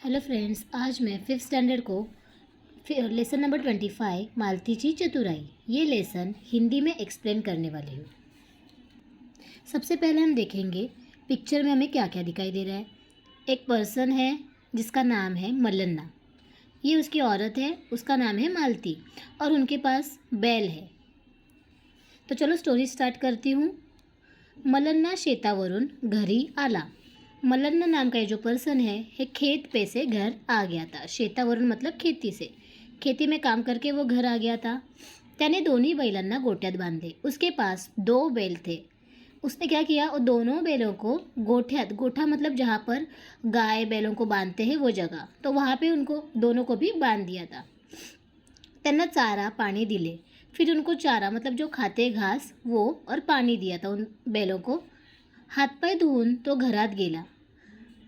Hello friends, आज मैं fifth standard को लेसन नंबर 25 मालतीची चतुराई ये लेसन हिंदी में एक्सप्लेन करने वाली हूँ। सबसे पहले हम देखेंगे पिक्चर में हमें क्या क्या दिखाई दे रहा है। एक पर्सन है जिसका नाम है मल्लन्ना। ये उसकी औरत है, उसका नाम है मालती और उनके पास बैल है। तो चलो स्टोरी स्टार्ट करती हूँ। मल्लन्ना शेतावरून घरी आला। मल्लन्ना नाम का ये जो पर्सन है ये खेत पे से घर आ गया था। शेतावरून मतलब खेती से, खेती में काम करके वो घर आ गया था। त्याने दोन्ही बैलांना गोठ्यात बांधले। उसके पास 2 बैल थे। उसने क्या किया, वो दोनों बैलों को गोठ्यात, गोठा मतलब जहाँ पर गाय बैलों को बांधते हैं वो जगह, तो वहाँ पे उनको दोनों को भी बांध दिया था। त्यांना चारा पानी दिले। फिर उनको चारा मतलब जो खाते घास वो और पानी दिया था उन बैलों को। हातपाय धुवून तो घरात गेला।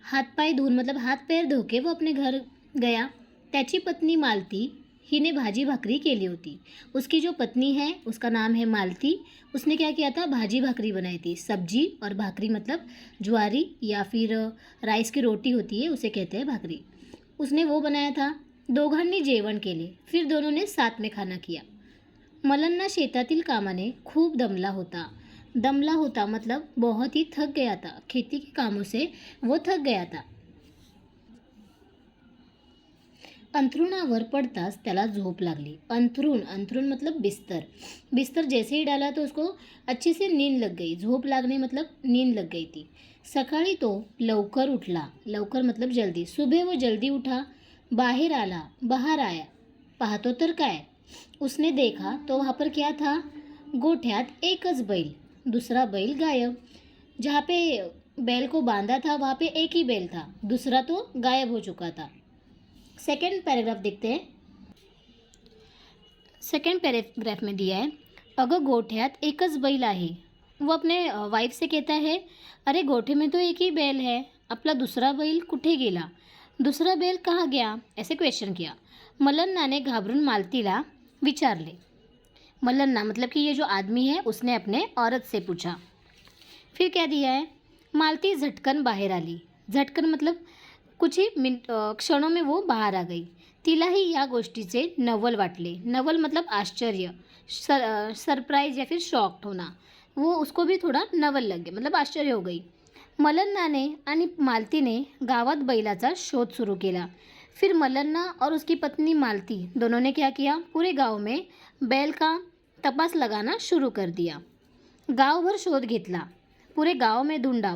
हातपाय धुवून मतलब हाथ पैर धो के वो अपने घर गया। त्याची पत्नी मालती हिने भाजी भाकरी केली होती। उसकी जो पत्नी है उसका नाम है मालती। उसने क्या किया था, भाजी भाकरी बनाई थी। सब्जी और भाकरी मतलब ज्वारी या फिर राइस की रोटी होती है, उसे कहते हैं भाकरी। उसने वो बनाया था। दोघांनी जेवण केले। फिर दोनों ने साथ में खाना किया। मल्लन्ना शेतातील कामाने खूप दमला होता। दमला होता मतलब बहुत ही थक गया था। खेती के कामों से वो थक गया था। अंथरुणावर पड़ताच त्याला झोप लागली। अंथरुण, अंथरुण मतलब बिस्तर। बिस्तर जैसे ही डाला तो उसको अच्छे से नींद लग गई। झोप लागने मतलब नींद लग गई थी। सकाळी तो लवकर उठला। लवकर मतलब जल्दी। सुबह वो जल्दी उठा। बाहर आला, बाहर आया। पाहतो तर काय, उसने देखा तो वहाँ पर क्या था, गोठ्यात एकच बैल, दूसरा बैल गायब। जहाँ पे बैल को बांधा था वहाँ पे एक ही बैल था, दूसरा तो गायब हो चुका था। सेकेंड पैराग्राफ देखते हैं। सेकेंड पैराग्राफ में दिया है, अगं गोठ्यात एकच बैल आहे। वो अपने वाइफ से कहता है, अरे गोठे में तो एक ही बैल है, अपना दूसरा बैल कुठे गेला, दूसरा बैल कहाँ गया, ऐसे क्वेश्चन किया। मल्लन्नाने घाबरून मालतीला विचारले। मल्लन्ना मतलब कि ये जो आदमी है उसने अपने औरत से पूछा। फिर क्या दिया है, मालती झटकन बाहर आली। झटकन मतलब कुछ ही क्षणों में वो बाहर आ गई। तिलाही या गोष्टीचे नवल वाटले। नवल मतलब आश्चर्य, सरप्राइज या फिर शॉक्ड होना। वो उसको भी थोड़ा नवल लग गया, मतलब आश्चर्य हो गई। मल्लन्नाने आणि मालतीने गावात बैलाचा शोध सुरू केला। फिर मल्लन्ना और उसकी पत्नी मालती दोनों ने क्या किया, पूरे गांव में बैल का तपास लगाना शुरू कर दिया। गावभर शोध घेतला, पूरे गांव में ढूंढा,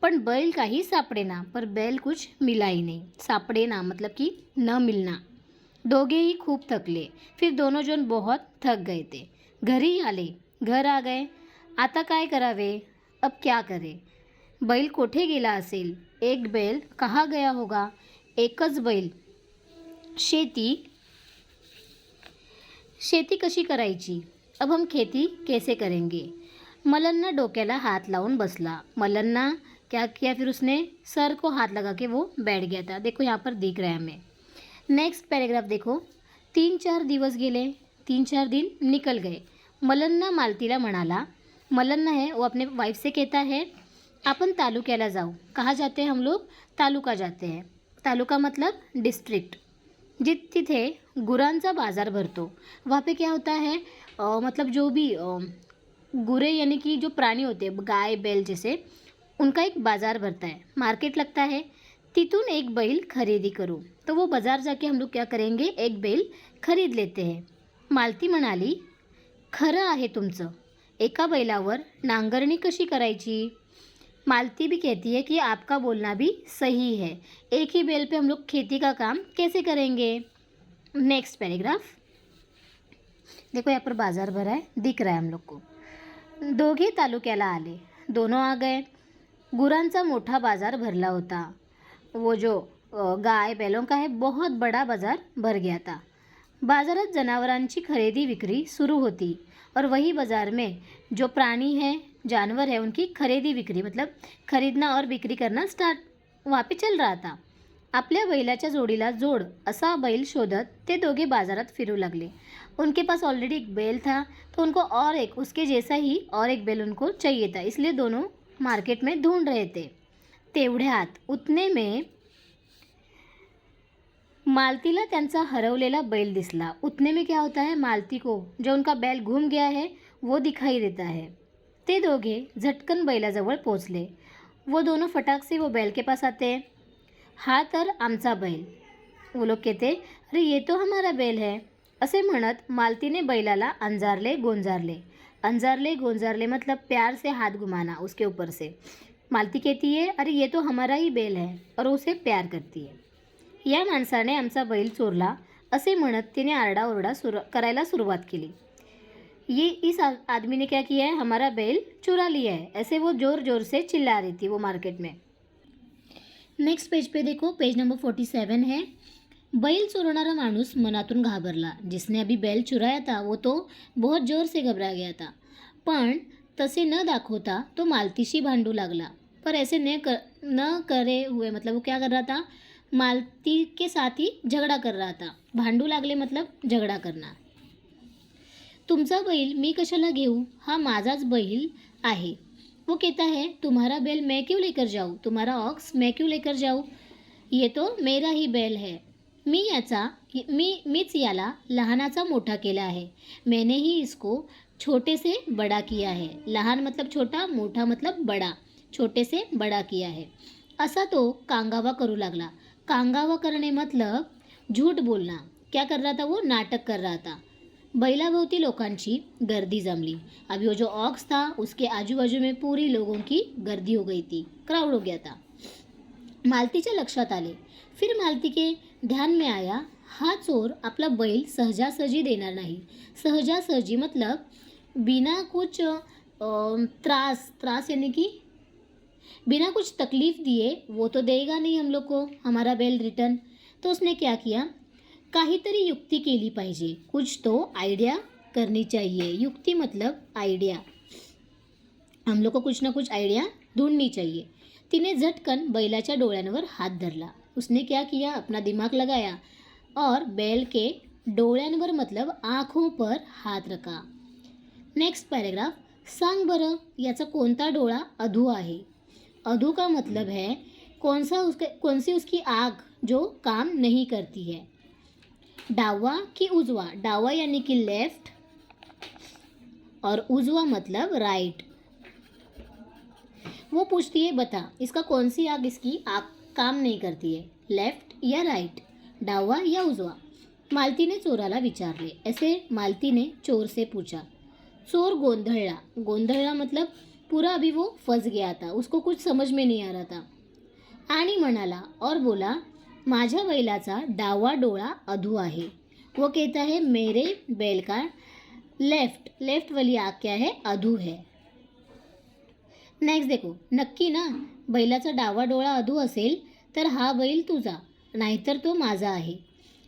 पण बैल काही सापडेना। पर बैल कुछ मिला ही नहीं। सापडेना मतलब कि न मिलना। दोगे ही खूब थकले। फिर दोनों जन बहुत थक गए थे। घरी आले, घर आ गए। आता काय करावे, अब क्या करे। बैल कोठे गेला असेल, एक बैल कहाँ गया होगा, एकच बैल। शेती शेती कशी करायची, अब हम खेती कैसे करेंगे। मल्लन्ना डोक्याला हाथ लावून बसला। मल्लन्ना क्या किया, फिर उसने सर को हाथ लगा के वो बैठ गया था। देखो यहाँ पर दिख रहा है हमें। नेक्स्ट पैराग्राफ देखो। 3-4 दिवस गेले, 3-4 दिन निकल गए। मल्लन्ना मालतीला म्हणाला, मल्लन्ना है वो अपने वाइफ से कहता है, आपण तालुक्याला जाऊ। कहाँ जाते हैं हम लोग, तालुका जाते हैं। तालुका मतलब डिस्ट्रिक्ट। तिथे गुरांचा बाजार भरतो। वहाँ पे क्या होता है, मतलब जो भी गुरे यानी कि जो प्राणी होते हैं, गाय बैल जैसे, उनका एक बाज़ार भरता है, मार्केट लगता है। तिथून एक बैल खरेदी करू। तो वो बाज़ार जाके हम लोग क्या करेंगे, एक बैल खरीद लेते हैं। मालती म्हणाली, खरं आहे तुमचं, एका बैलावर नांगरणी कशी करायची। मालती भी कहती है कि आपका बोलना भी सही है, एक ही बैल पे हम लोग खेती का काम कैसे करेंगे। नेक्स्ट पैराग्राफ देखो, यहाँ पर बाजार भरा है, दिख रहा है हम लोग को। दोघे तालुक्याला आले, दोनों आ गए। गुरांचा मोठा बाजार भरला होता। वो जो गाय बैलों का है बहुत बड़ा बाजार भर गया था। बाजारात जनावरांची खरेदी बिक्री शुरू होती और वही बाज़ार में जो प्राणी है, जानवर है, उनकी खरेदी बिक्री मतलब खरीदना और बिक्री करना स्टार्ट वहाँ पे चल रहा था। आपल्या बैलाच्या जोडीला जोड असा बैल शोधत ते दोघे बाजारात फिरू लागले। उनके पास ऑलरेडी एक बैल था, तो उनको और एक उसके जैसा ही और एक बैल उनको चाहिए था, इसलिए दोनों मार्केट में ढूंढ रहे थे। तेवढ्यात उतने में मालतीला त्यांचा हरवलेला बैल दिसला। उतने में क्या होता है, मालती को जो उनका बैल घूम गया है वो दिखाई देता है। ते दोघे झटकन बैलाजवळ पोचले। वो दोनों फटाक से वो बैल के पास आते हैं। हा तर आमचा बैल। वो लोग कहते, अरे ये तो हमारा बैल है। असे म्हणत मालतीने बैलाला अंजारले गोंजारले। अंजारले गोंजारले मतलब प्यार से हाथ घुमाना उसके ऊपर से। मालती कहती है, अरे ये तो हमारा ही बैल है, और उसे प्यार करती है। या माणसाने आमचा बैल चोरला असे म्हणत तिने आरडाओरडा करायला सुरुवात केली। ये इस आदमी ने क्या किया है, हमारा बैल चुरा लिया है, ऐसे वो ज़ोर ज़ोर से चिल्ला रही थी वो मार्केट में। नेक्स्ट पेज पे देखो, पेज नंबर 47 है। बैल चोरणारा माणूस मनातून घाबरला। जिसने अभी बैल चुराया था वो तो बहुत जोर से घबरा गया था, पण तसे न दाखवता तो मालतीशी भांडू लागला। पर ऐसे न करे हुए मतलब वो क्या कर रहा था, मालती के साथ ही झगड़ा कर रहा था। भांडू लागले मतलब झगड़ा करना। तुमचा बैल मी कशाला घेऊ, हा माझाच बैल आहे। वो कहता है, तुम्हारा बैल मैं क्यों लेकर जाऊँ, तुम्हारा ऑक्स मैं क्यों लेकर जाऊँ, ये तो मेरा ही बैल है। मीच याला लहानाचा मोठा केला आहे। मैंने ही इसको छोटे से बड़ा किया है। लहान मतलब छोटा, मोठा मतलब बड़ा, छोटे से बड़ा किया है। असा तो कांगावा करू लागला। कांगावा करने मतलब झूठ बोलना। क्या कर रहा था वो, नाटक कर रहा था। बैलाभोवती लोकांची गर्दी जमली। अभी वो जो ऑक्स था उसके आजू बाजू में पूरी लोगों की गर्दी हो गई थी, क्राउड हो गया था। मालतीच्या लक्षात आले। फिर मालती के ध्यान में आया, हा चोर आपला बैल सहजासहजी देणार नाही। सहजासहजी मतलब बिना कुछ त्रास यानी कि बिना कुछ तकलीफ दिए वो तो देगा नहीं हम लोग को हमारा बैल रिटर्न। तो उसने क्या किया, काहीतरी युक्ति केली पाहिजे, कुछ तो आइडिया करनी चाहिए। युक्ति मतलब आइडिया, हम लोग को कुछ ना कुछ आइडिया ढूंढनी चाहिए। तिने झटकन बैलाच्या डोळ्यांवर हात धरला। उसने क्या किया, अपना दिमाग लगाया और बैल के डोळ्यांवर मतलब आँखों पर हाथ रखा। नेक्स्ट पैराग्राफ, सांग बरं याचा कोणता डोळा अधू आहे। अधू का मतलब है कौन सी उसकी आँख जो काम नहीं करती है। डावा कि उजवा, डावा यानी कि लेफ्ट और उजवा मतलब राइट। वो पूछती है, बता इसका कौन सी आँख इसकी आँख काम नहीं करती है, लेफ्ट या राइट, डावा या उजवा। मालती ने चोराला विचारले। ऐसे मालती ने चोर से पूछा। चोर गोंधळला। गोंधळला मतलब पूरा अभी वो फंस गया था, उसको कुछ समझ में नहीं आ रहा था। आणि म्हणाला और बोला, माझ्या बैलाचा डावा डोळा अधू आहे। वो कहता है मेरे बैल का लेफ्ट वाली आँख क्या है, अधू है। नेक्स्ट देखो, नक्की ना बैलाचा डावा डोळा अधू असेल तर हा बैल तुझा, नाहीतर तो माझा आहे।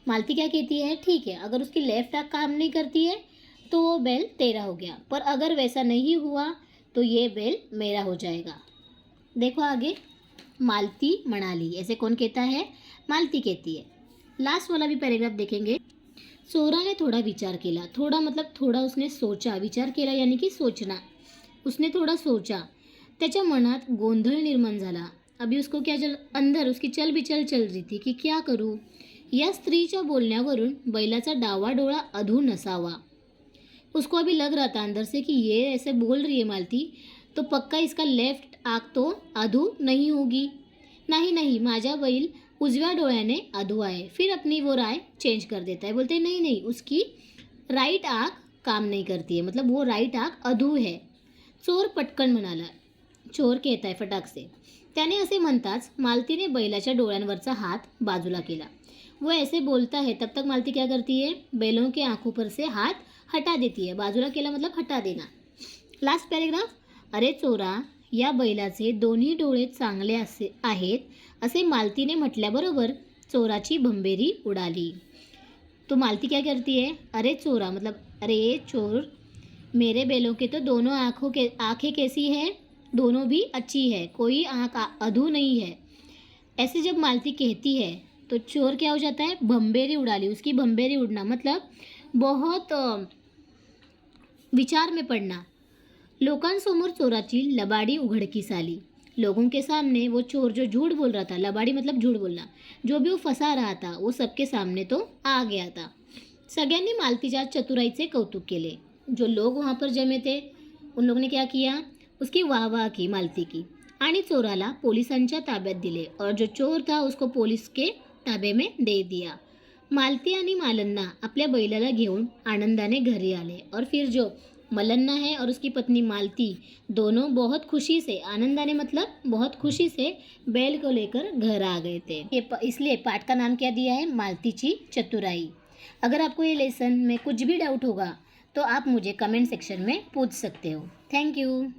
मालती क्या कहती है, ठीक है अगर उसकी लेफ्ट आँख काम नहीं करती है तो वो बैल तेरा हो गया, पर अगर वैसा नहीं हुआ तो ये बैल मेरा हो जाएगा। देखो आगे, मालती मनाली, ऐसे कौन कहता है, मालती कहती है। लास्ट वाला भी पैराग्राफ देखेंगे। चोराने थोड़ा विचार केला। थोड़ा मतलब थोड़ा उसने सोचा, विचार केला यानी कि सोचना। उसने थोड़ा सोचा, त्याच्या मनात गोंधळ निर्माण झाला। अभी उसको क्या अंदर उसकी चलबिचल चल रही थी कि क्या करूँ। या स्त्रीच्या बोलण्यावरून बैलाचा डावा डोळा अधू नसावा। उसको अभी लग रहा था अंदर से कि ये ऐसे बोल रही है मालती, तो पक्का इसका लेफ्ट आँख तो अधू नहीं होगी। नहीं माझा बैल उजव्या डोळ्याने अधू आहे। फिर अपनी वो राय चेंज कर देता है, बोलते नहीं उसकी राइट आँख काम नहीं करती है, मतलब वो राइट आँख अधू है। चोर पटकन म्हणाला, चोर कहता है फटाक से। त्याने असे म्हणताच मालतीने बैलाच्या डोळ्यांवरचा हात बाजूला केला। वो ऐसे बोलता है तब तक मालती क्या करती है, बैलों के आँखों पर से हाथ हटा देती है। बाजूला केला मतलब हटा देना। लास्ट पैराग्राफ, अरे चोरा या बैलाचे दोन्ही डोळे चांगले आहेत असे मालतीने म्हटल्याबरोबर चोराची भंबेरी उडाली। तो मालती क्या करती है, अरे चोरा मतलब अरे चोर, मेरे बैलों के तो दोनों आँखें कैसी है, दोनों भी अच्छी है, कोई आँख अधू नहीं है। ऐसे जब मालती कहती है तो चोर क्या हो जाता है, भंबेरी उडाली। उसकी भंबेरी उड़ना मतलब बहुत विचार में पडना। लोकांसमोर चोराची लबाडी उघडकीस आली। लोगों के सामने वो चोर जो झूठ बोल रहा था, लबाडी मतलब झूठ बोलना, जो भी वो फसा रहा था वो सबके सामने तो आ गया था. सगळ्यांनी मालतीच्या चतुराईचे कौतुक केले. जो लोग वहाँ पर जमे थे उन लोगों ने क्या किया, उसकी वाह की मालती की आणि चोराला पोलिसांच्या ताब्यात दिले और जो चोर था उसको पुलिस के ताबे में दे दिया. मालती आणि मालन्ना आपल्या बैलाला घेऊन आनंदाने घरी आले और फिर जो मलन्ना है और उसकी पत्नी मालती दोनों बहुत खुशी से, आनंदाने मतलब बहुत खुशी से बैल को लेकर घर आ गए थे. इसलिए पाठ का नाम क्या दिया है, मालतीची चतुराई. अगर आपको ये लेसन में कुछ भी डाउट होगा तो आप मुझे कमेंट सेक्शन में पूछ सकते हो. Thank you.